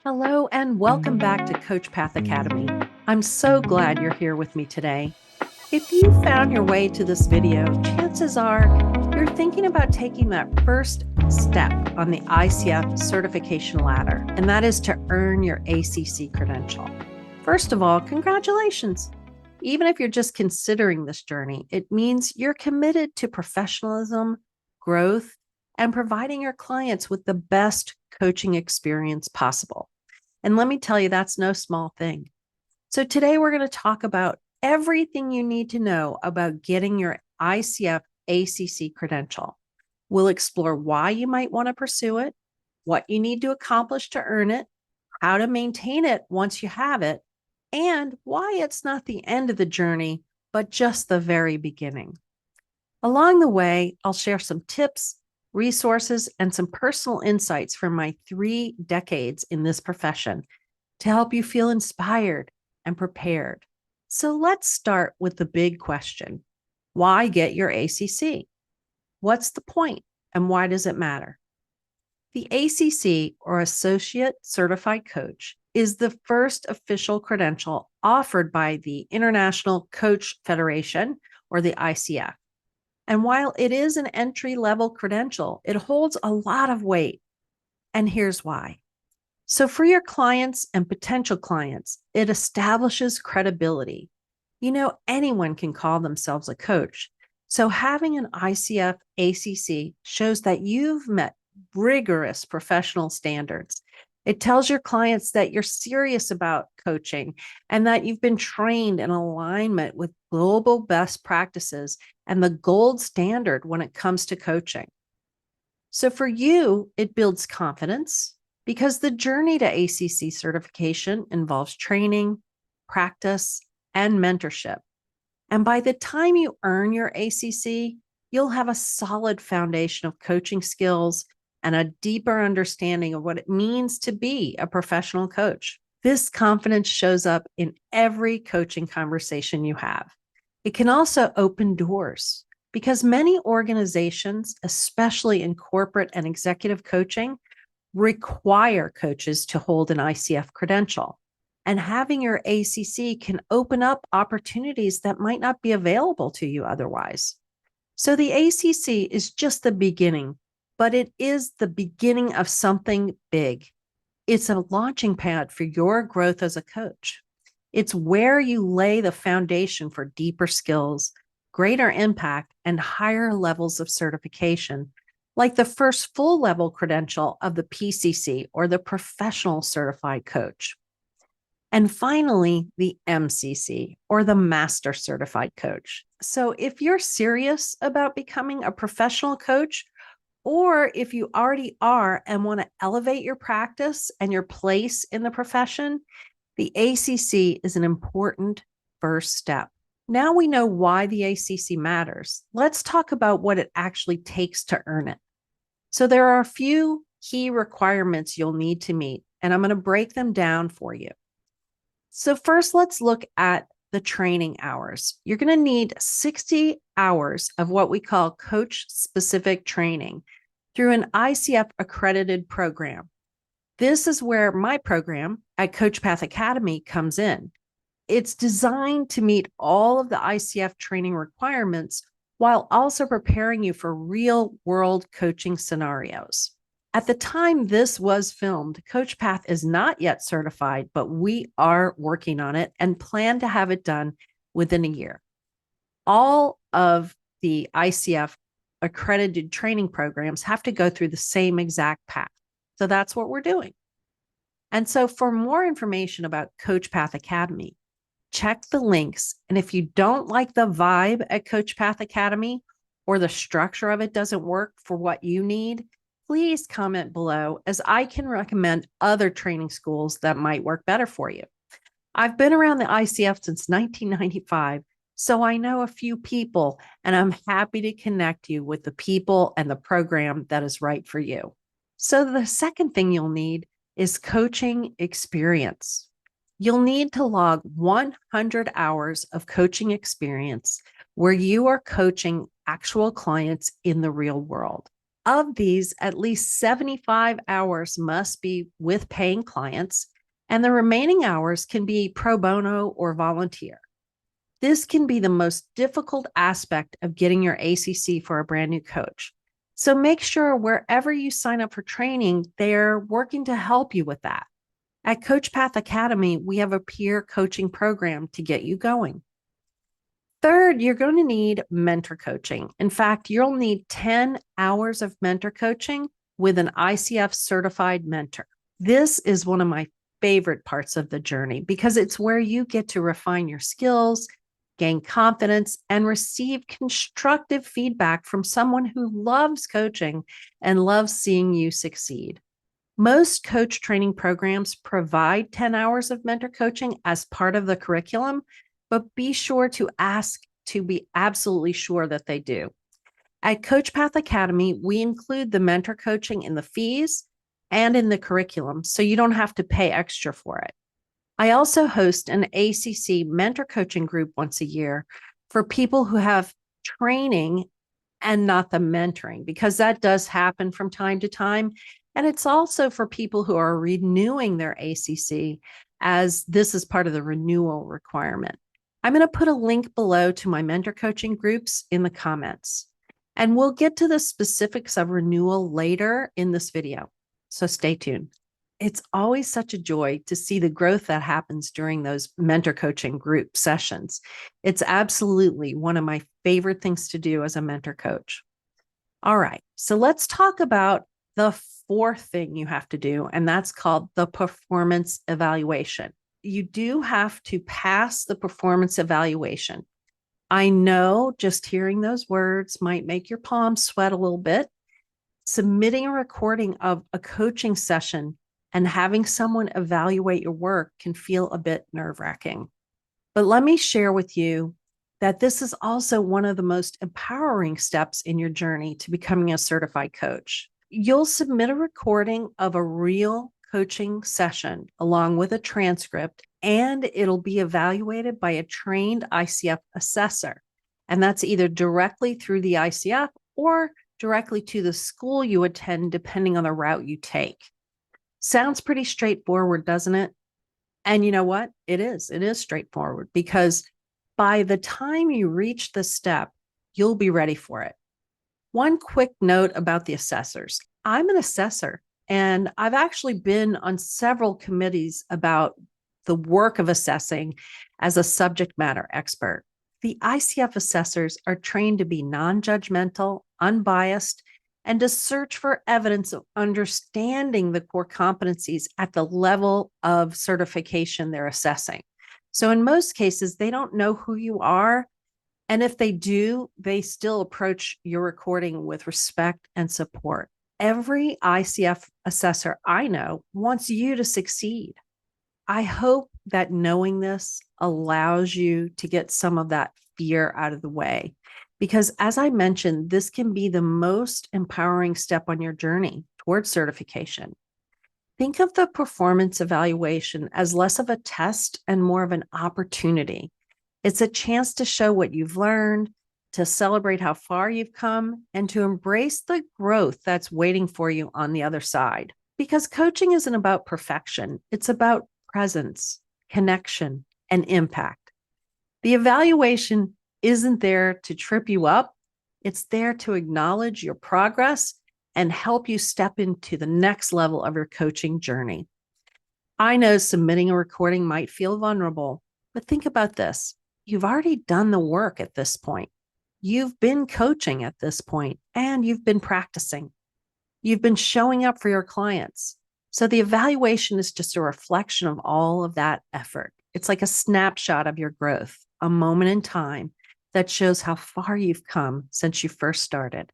Hello and welcome back to Coach Path Academy. I'm so glad you're here with me today. If you found your way to this video, chances are you're thinking about taking that first step on the ICF certification ladder, and that is to earn your ACC credential. First of all, congratulations. Even if you're just considering this journey, it means you're committed to professionalism, growth, and providing your clients with the best coaching experience possible. And let me tell you, that's no small thing. So today we're going to talk about everything you need to know about getting your ICF ACC credential. We'll explore why you might want to pursue it, what you need to accomplish to earn it, how to maintain it once you have it, and why it's not the end of the journey, but just the very beginning. Along the way, I'll share some tips, resources, and some personal insights from my 3 decades in this profession to help you feel inspired and prepared. So let's start with the big question. Why get your ACC? What's the point and why does it matter? The ACC, or Associate Certified Coach, is the first official credential offered by the International Coach Federation, or the ICF. And while it is an entry-level credential, it holds a lot of weight. And here's why. So for your clients and potential clients, it establishes credibility. You know, anyone can call themselves a coach. So having an ICF ACC shows that you've met rigorous professional standards. It tells your clients that you're serious about coaching and that you've been trained in alignment with global best practices and the gold standard when it comes to coaching. So for you, it builds confidence because the journey to ACC certification involves training, practice, and mentorship. And by the time you earn your ACC, you'll have a solid foundation of coaching skills and a deeper understanding of what it means to be a professional coach. This confidence shows up in every coaching conversation you have. It can also open doors because many organizations, especially in corporate and executive coaching, require coaches to hold an ICF credential. And having your ACC can open up opportunities that might not be available to you otherwise. So the ACC is just the beginning, but it is the beginning of something big. It's a launching pad for your growth as a coach. It's where you lay the foundation for deeper skills, greater impact, and higher levels of certification, like the first full level credential of the PCC, or the Professional Certified Coach. And finally, the MCC, or the Master Certified Coach. So if you're serious about becoming a professional coach, or if you already are and want to elevate your practice and your place in the profession, the ACC is an important first step. Now we know why the ACC matters. Let's talk about what it actually takes to earn it. So there are a few key requirements you'll need to meet, and I'm going to break them down for you. So first, let's look at the training hours. You're going to need 60 hours of what we call coach-specific training through an ICF accredited program. This is where my program at Coach Path Academy comes in. It's designed to meet all of the ICF training requirements while also preparing you for real-world coaching scenarios. At the time this was filmed, Coach Path is not yet certified, but we are working on it and plan to have it done within a year. All of the ICF accredited training programs have to go through the same exact path. So that's what we're doing. And so for more information about Coach Path Academy, check the links. And if you don't like the vibe at Coach Path Academy, or the structure of it doesn't work for what you need, please comment below, as I can recommend other training schools that might work better for you. I've been around the ICF since 1995, so I know a few people, and I'm happy to connect you with the people and the program that is right for you. So the second thing you'll need is coaching experience. You'll need to log 100 hours of coaching experience where you are coaching actual clients in the real world. Of these, at least 75 hours must be with paying clients, and the remaining hours can be pro bono or volunteer. This can be the most difficult aspect of getting your ACC for a brand new coach. So make sure wherever you sign up for training, they're working to help you with that. At Coach Path Academy, we have a peer coaching program to get you going. Third, you're going to need mentor coaching. In fact, you'll need 10 hours of mentor coaching with an ICF certified mentor. This is one of my favorite parts of the journey because it's where you get to refine your skills, gain confidence, and receive constructive feedback from someone who loves coaching and loves seeing you succeed. Most coach training programs provide 10 hours of mentor coaching as part of the curriculum, but be sure to ask to be absolutely sure that they do. At Coach Path Academy, we include the mentor coaching in the fees and in the curriculum, so you don't have to pay extra for it. I also host an ACC mentor coaching group once a year for people who have training and not the mentoring, because that does happen from time to time. And it's also for people who are renewing their ACC, as this is part of the renewal requirement. I'm going to put a link below to my mentor coaching groups in the comments. And we'll get to the specifics of renewal later in this video, so stay tuned. It's always such a joy to see the growth that happens during those mentor coaching group sessions. It's absolutely one of my favorite things to do as a mentor coach. All right, so let's talk about the fourth thing you have to do, and that's called the performance evaluation. You do have to pass the performance evaluation. I know just hearing those words might make your palms sweat a little bit. Submitting a recording of a coaching session and having someone evaluate your work can feel a bit nerve-wracking. But let me share with you that this is also one of the most empowering steps in your journey to becoming a certified coach. You'll submit a recording of a real coaching session along with a transcript, and it'll be evaluated by a trained ICF assessor. And that's either directly through the ICF or directly to the school you attend, depending on the route you take. Sounds pretty straightforward, doesn't it? And you know what? It is straightforward, because by the time you reach the step, you'll be ready for it. One quick note about the assessors. I'm an assessor, and I've actually been on several committees about the work of assessing as a subject matter expert. The ICF assessors are trained to be non-judgmental, unbiased, and to search for evidence of understanding the core competencies at the level of certification they're assessing. So in most cases, they don't know who you are. And if they do, they still approach your recording with respect and support. Every ICF assessor I know wants you to succeed. I hope that knowing this allows you to get some of that fear out of the way, because as I mentioned, this can be the most empowering step on your journey towards certification. Think of the performance evaluation as less of a test and more of an opportunity. It's a chance to show what you've learned, to celebrate how far you've come, and to embrace the growth that's waiting for you on the other side. Because coaching isn't about perfection, it's about presence, connection, and impact. The evaluation isn't there to trip you up. It's there to acknowledge your progress and help you step into the next level of your coaching journey. I know submitting a recording might feel vulnerable, but think about this. You've already done the work at this point. You've been coaching at this point, and you've been practicing. You've been showing up for your clients. So the evaluation is just a reflection of all of that effort. It's like a snapshot of your growth, a moment in time that shows how far you've come since you first started.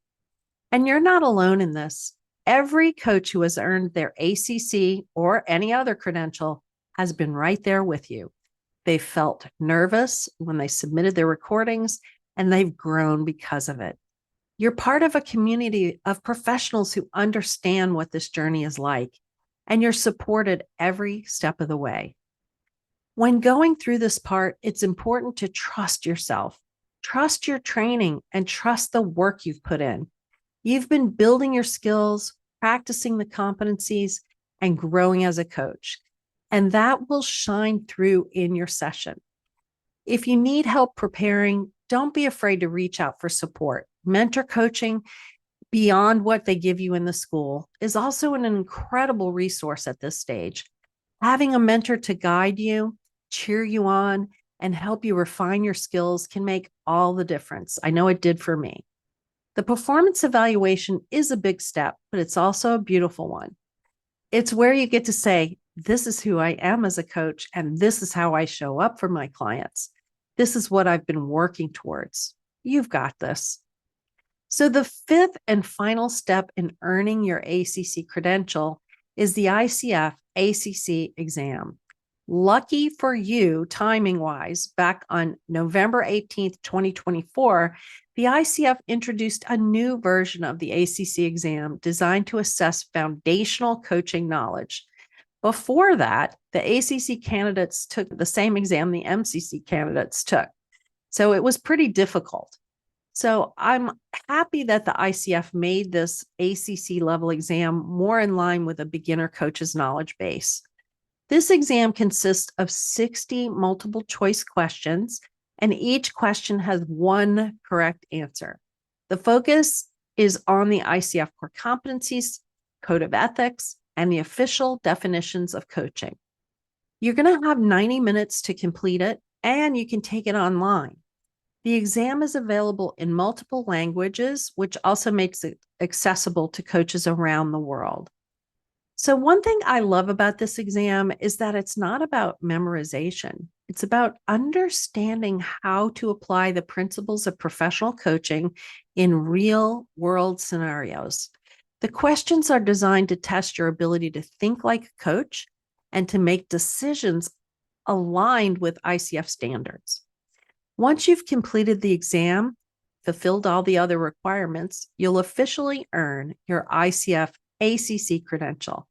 And you're not alone in this. Every coach who has earned their ACC or any other credential has been right there with you. They felt nervous when they submitted their recordings, and they've grown because of it. You're part of a community of professionals who understand what this journey is like, and you're supported every step of the way. When going through this part, it's important to trust yourself, trust your training, and trust the work you've put in. You've been building your skills, practicing the competencies, and growing as a coach. And that will shine through in your session. If you need help preparing, don't be afraid to reach out for support. Mentor coaching, beyond what they give you in the school, is also an incredible resource at this stage. Having a mentor to guide you, cheer you on, and help you refine your skills can make all the difference. I know it did for me. The performance evaluation is a big step, but it's also a beautiful one. It's where you get to say, this is who I am as a coach, and this is how I show up for my clients. This is what I've been working towards. You've got this. So the fifth and final step in earning your ACC credential is the ICF ACC exam. Lucky for you, timing-wise, back on November 18th, 2024, the ICF introduced a new version of the ACC exam designed to assess foundational coaching knowledge. Before that, the ACC candidates took the same exam the MCC candidates took. So it was pretty difficult. So I'm happy that the ICF made this ACC level exam more in line with a beginner coach's knowledge base. This exam consists of 60 multiple choice questions, and each question has one correct answer. The focus is on the ICF core competencies, code of ethics, and the official definitions of coaching. You're going to have 90 minutes to complete it, and you can take it online. The exam is available in multiple languages, which also makes it accessible to coaches around the world. So one thing I love about this exam is that it's not about memorization. It's about understanding how to apply the principles of professional coaching in real world scenarios. The questions are designed to test your ability to think like a coach and to make decisions aligned with ICF standards. Once you've completed the exam, fulfilled all the other requirements, you'll officially earn your ICF ACC credential,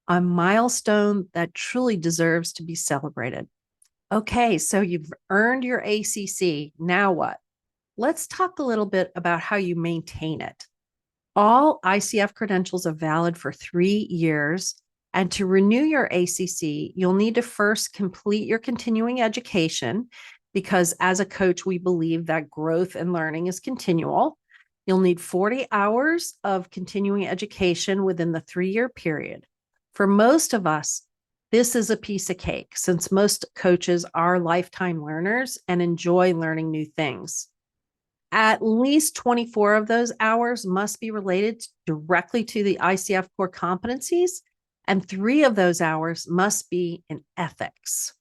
a milestone that truly deserves to be celebrated. Okay, so you've earned your ACC. Now what? Let's talk a little bit about how you maintain it. All ICF credentials are valid for 3 years. And to renew your ACC, you'll need to first complete your continuing education, because as a coach, we believe that growth and learning is continual. You'll need 40 hours of continuing education within the 3-year period. For most of us, this is a piece of cake, since most coaches are lifetime learners and enjoy learning new things. At least 24 of those hours must be related directly to the ICF core competencies, and 3 of those hours must be in ethics.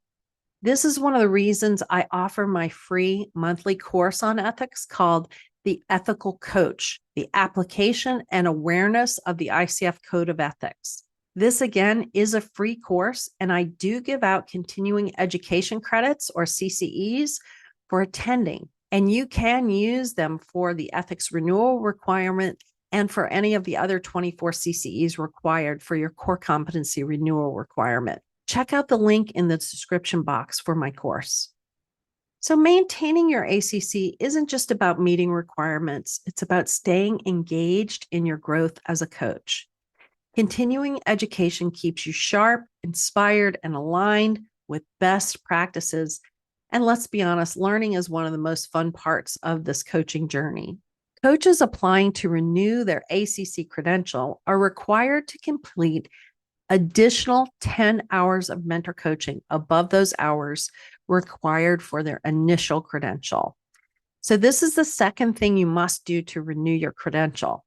This is one of the reasons I offer my free monthly course on ethics called The Ethical Coach, the application and awareness of the ICF Code of Ethics. This, again, is a free course, and I do give out continuing education credits, or CCEs, for attending. And you can use them for the ethics renewal requirement and for any of the other 24 CCEs required for your core competency renewal requirement. Check out the link in the description box for my course. So maintaining your ACC isn't just about meeting requirements. It's about staying engaged in your growth as a coach. Continuing education keeps you sharp, inspired, and aligned with best practices. And let's be honest, learning is one of the most fun parts of this coaching journey. Coaches applying to renew their ACC credential are required to complete additional 10 hours of mentor coaching above those hours required for their initial credential. So this is the second thing you must do to renew your credential.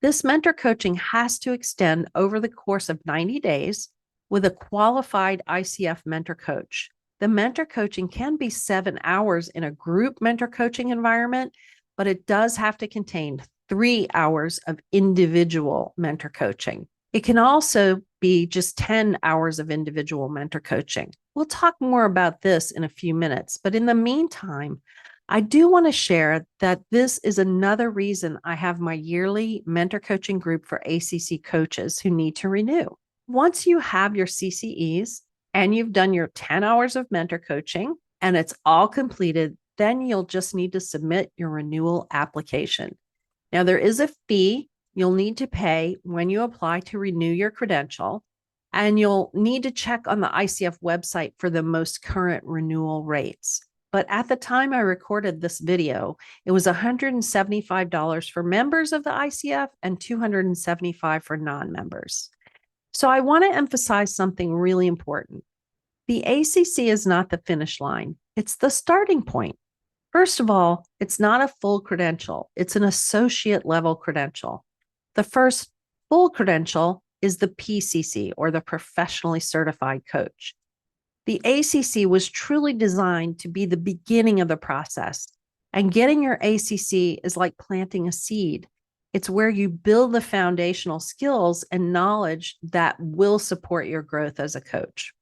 This mentor coaching has to extend over the course of 90 days with a qualified ICF mentor coach. The mentor coaching can be 7 hours in a group mentor coaching environment, but it does have to contain 3 hours of individual mentor coaching. It can also be just 10 hours of individual mentor coaching. We'll talk more about this in a few minutes, but in the meantime, I do want to share that this is another reason I have my yearly mentor coaching group for ACC coaches who need to renew. Once you have your CCEs and you've done your 10 hours of mentor coaching and it's all completed, then you'll just need to submit your renewal application. Now, there is a fee You'll need to pay when you apply to renew your credential, and you'll need to check on the ICF website for the most current renewal rates. But at the time I recorded this video, it was $175 for members of the ICF and $275 for non-members. So I want to emphasize something really important. The ACC is not the finish line. It's the starting point. First of all, it's not a full credential. It's an associate level credential. The first full credential is the PCC, or the Professionally Certified Coach. The ACC was truly designed to be the beginning of the process. And getting your ACC is like planting a seed. It's where you build the foundational skills and knowledge that will support your growth as a coach.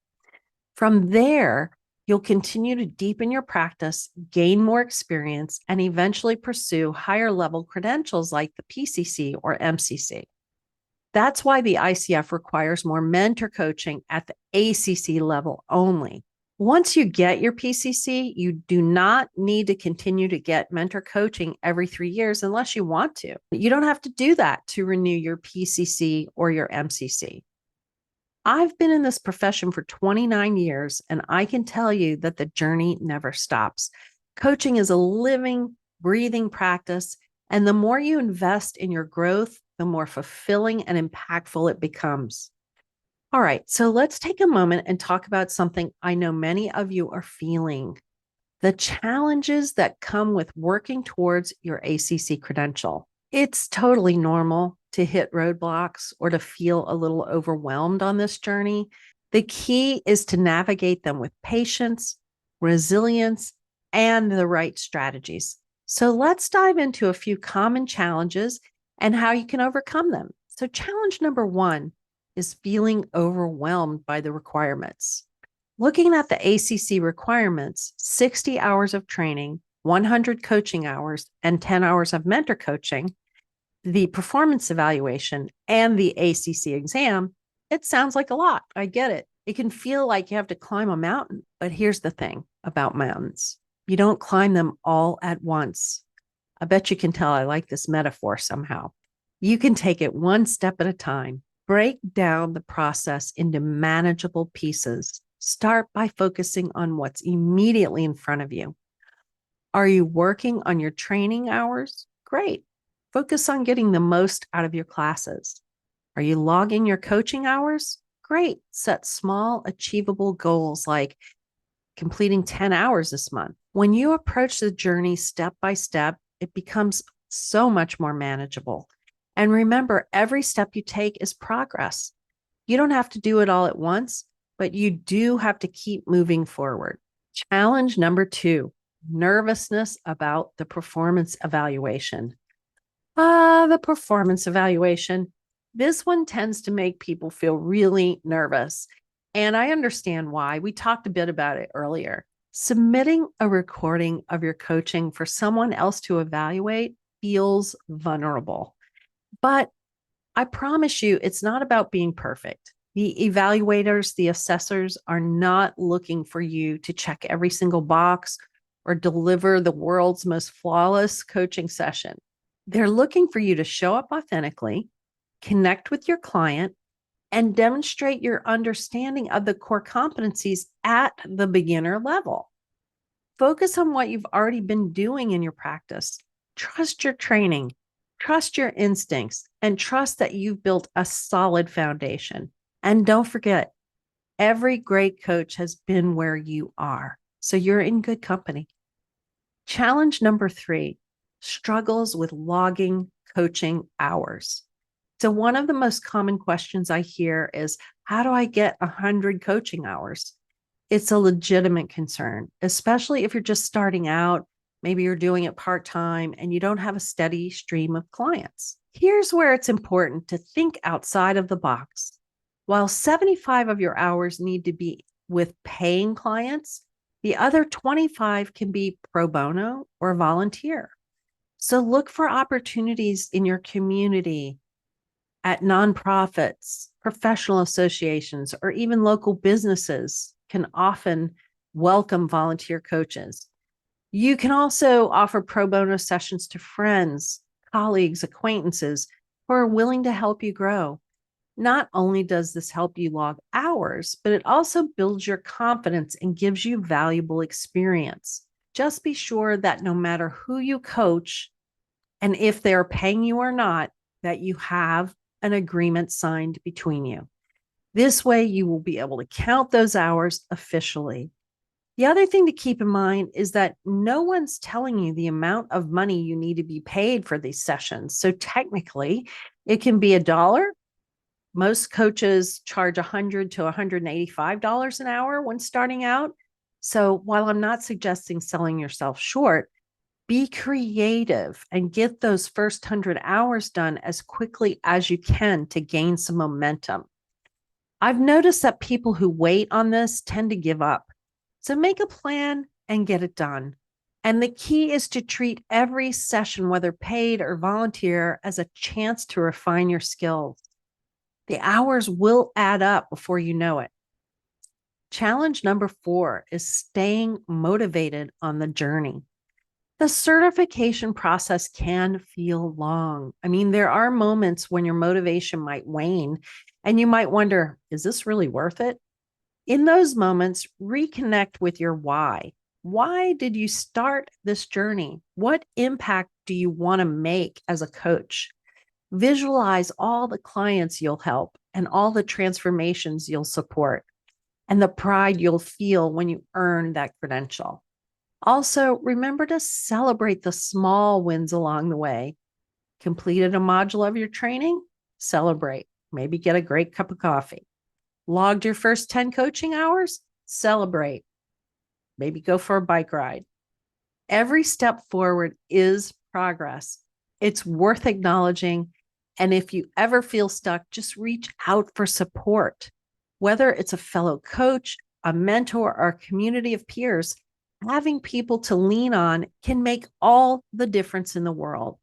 From there, you'll continue to deepen your practice, gain more experience, and eventually pursue higher level credentials like the PCC or MCC. That's why the ICF requires more mentor coaching at the ACC level only. Once you get your PCC, you do not need to continue to get mentor coaching every 3 years unless you want to. You don't have to do that to renew your PCC or your MCC. I've been in this profession for 29 years, and I can tell you that the journey never stops. Coaching is a living, breathing practice, and the more you invest in your growth, the more fulfilling and impactful it becomes. All right, so let's take a moment and talk about something I know many of you are feeling: the challenges that come with working towards your ACC credential. It's totally normal to hit roadblocks or to feel a little overwhelmed on this journey. The key is to navigate them with patience, resilience, and the right strategies. So let's dive into a few common challenges and how you can overcome them. So challenge number 1 is feeling overwhelmed by the requirements. Looking at the ACC requirements, 60 hours of training, 100 coaching hours, and 10 hours of mentor coaching, the performance evaluation, and the ACC exam, it sounds like a lot. I get it. It can feel like you have to climb a mountain. But here's the thing about mountains: you don't climb them all at once. I bet you can tell I like this metaphor somehow. You can take it one step at a time. Break down the process into manageable pieces. Start by focusing on what's immediately in front of you. Are you working on your training hours? Great. Focus on getting the most out of your classes. Are you logging your coaching hours? Great. Set small, achievable goals like completing 10 hours this month. When you approach the journey step by step, it becomes so much more manageable. And remember, every step you take is progress. You don't have to do it all at once, but you do have to keep moving forward. Challenge number 2, nervousness about the performance evaluation. The performance evaluation. This one tends to make people feel really nervous. And I understand why. We talked a bit about it earlier. Submitting a recording of your coaching for someone else to evaluate feels vulnerable. But I promise you, it's not about being perfect. The evaluators, the assessors, are not looking for you to check every single box or deliver the world's most flawless coaching session. They're looking for you to show up authentically, connect with your client, and demonstrate your understanding of the core competencies at the beginner level. Focus on what you've already been doing in your practice. Trust your training, trust your instincts, and trust that you've built a solid foundation. And don't forget, every great coach has been where you are, so you're in good company. Challenge number 3, struggles with logging coaching hours. So one of the most common questions I hear is, how do I get 100 coaching hours? It's a legitimate concern, especially if you're just starting out. Maybe you're doing it part-time and you don't have a steady stream of clients. Here's where it's important to think outside of the box. While 75 of your hours need to be with paying clients, the other 25 can be pro bono or volunteer. So look for opportunities in your community, at nonprofits, professional associations, or even local businesses can often welcome volunteer coaches. You can also offer pro bono sessions to friends, colleagues, acquaintances, who are willing to help you grow. Not only does this help you log hours, but it also builds your confidence and gives you valuable experience. Just be sure that no matter who you coach and if they're paying you or not, that you have an agreement signed between you. This way, you will be able to count those hours officially. The other thing to keep in mind is that no one's telling you the amount of money you need to be paid for these sessions. So technically, it can be $1. Most coaches charge $100 to $185 an hour when starting out. So while I'm not suggesting selling yourself short, be creative and get those first 100 hours done as quickly as you can to gain some momentum. I've noticed that people who wait on this tend to give up. So make a plan and get it done. And the key is to treat every session, whether paid or volunteer, as a chance to refine your skills. The hours will add up before you know it. Challenge number 4 is staying motivated on the journey. The certification process can feel long. I mean, there are moments when your motivation might wane and you might wonder, is this really worth it? In those moments, reconnect with your why. Why did you start this journey? What impact do you want to make as a coach? Visualize all the clients you'll help and all the transformations you'll support and the pride you'll feel when you earn that credential. Also, remember to celebrate the small wins along the way. Completed a module of your training? Celebrate. Maybe get a great cup of coffee. Logged your first 10 coaching hours? Celebrate. Maybe go for a bike ride. Every step forward is progress. It's worth acknowledging. And if you ever feel stuck, just reach out for support. Whether it's a fellow coach, a mentor, or a community of peers, having people to lean on can make all the difference in the world.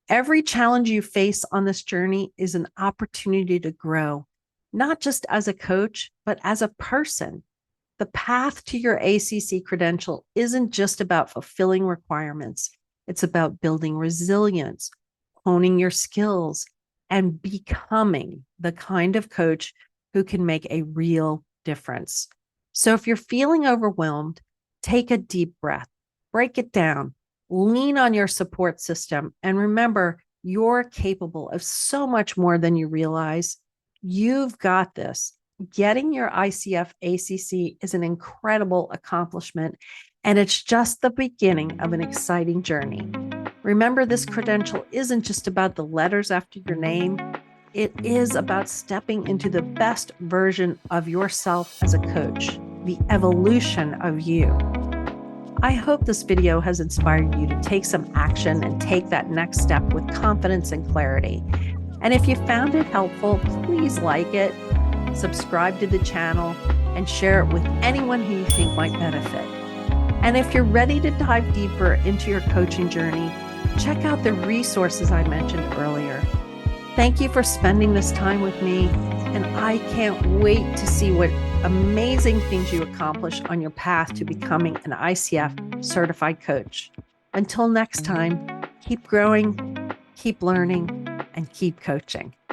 Every challenge you face on this journey is an opportunity to grow, not just as a coach, but as a person. The path to your ACC credential isn't just about fulfilling requirements. It's about building resilience, honing your skills, and becoming the kind of coach who can make a real difference. So if you're feeling overwhelmed, take a deep breath, break it down, lean on your support system, and remember, you're capable of so much more than you realize. You've got this. Getting your ICF ACC is an incredible accomplishment, and it's just the beginning of an exciting journey. Remember, this credential isn't just about the letters after your name. It is about stepping into the best version of yourself as a coach, the evolution of you. I hope this video has inspired you to take some action and take that next step with confidence and clarity. And if you found it helpful, please like it, subscribe to the channel, and share it with anyone who you think might benefit. And if you're ready to dive deeper into your coaching journey, check out the resources I mentioned earlier. Thank you for spending this time with me, and I can't wait to see what amazing things you accomplish on your path to becoming an ICF certified coach. Until next time, keep growing, keep learning, and keep coaching.